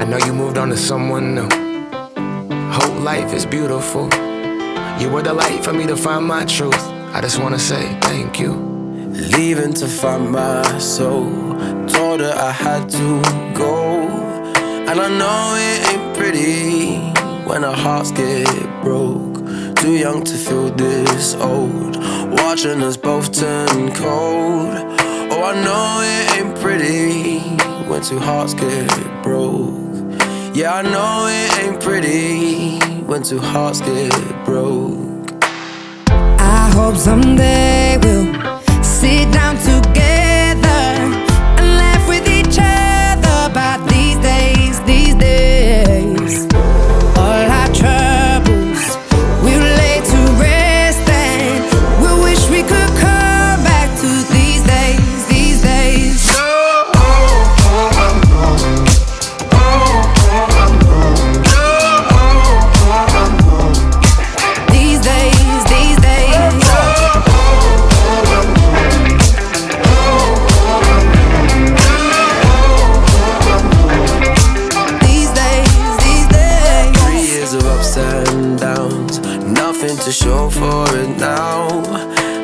I know you moved on to someone new. Whole life is beautiful. You were the light for me to find my truth. I just wanna say thank you. Leaving to find my soul. Told her I had to go. And I know it ain't pretty when our hearts get broke. Too young to feel this old. Watching us both turn cold. Oh, I know it ain't pretty when two hearts get broke. Yeah, I know it ain't pretty when two hearts get broke. I hope someday we'll sit down together and laugh with each other about these days, these days. All our troubles we'll lay to rest and we'll wish we could come back to these days, these days. These days, these days. These days, these days. 3 years of ups and downs, nothing to show for it now.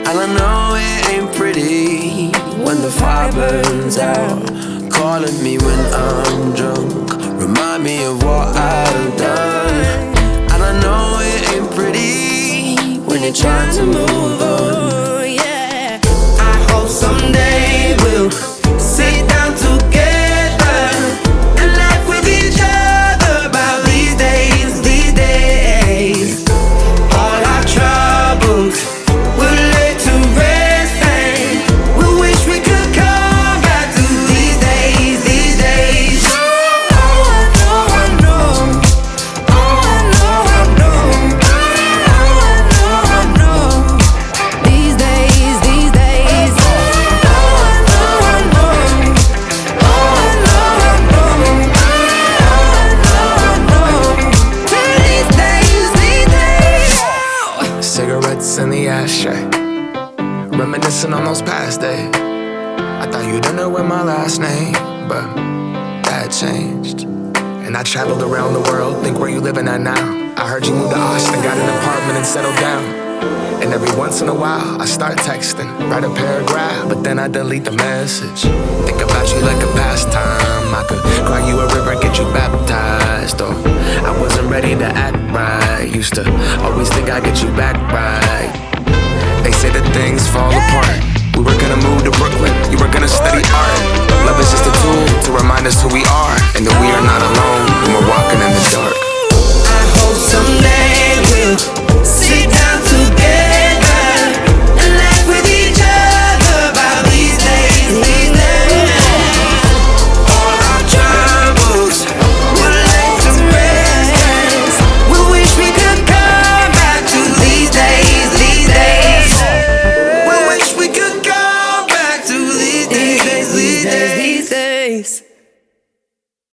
And I know it ain't pretty when the fire burns out. Calling me when I'm drunk, remind me of what I've done. And I know it ain't pretty when you're trying to move on. Yeah. I hope someday we'll sit down together and laugh with each other about these days, these days. All our troubles we'll lay to rest and we'll wish we could come back to these days, these days. Oh, I know, I know. Oh, I know, I know. Oh, I know, I know. These days, these days. Oh, I know, I know. Oh, I know, I know. Oh, I know, I know. These days, these days. Cigarettes in the ashtray, reminiscing on those past days. I thought you didn't know my last name, but that changed. And I traveled around the world, think where you living at now. I heard you moved to Austin, got an apartment and settled down. And every once in a while, I start texting, write a paragraph, but then I delete the message. Think about you like a pastime. I could cry you a river, get you baptized. Or I wasn't ready to act right. Used to always think I'd get you back right.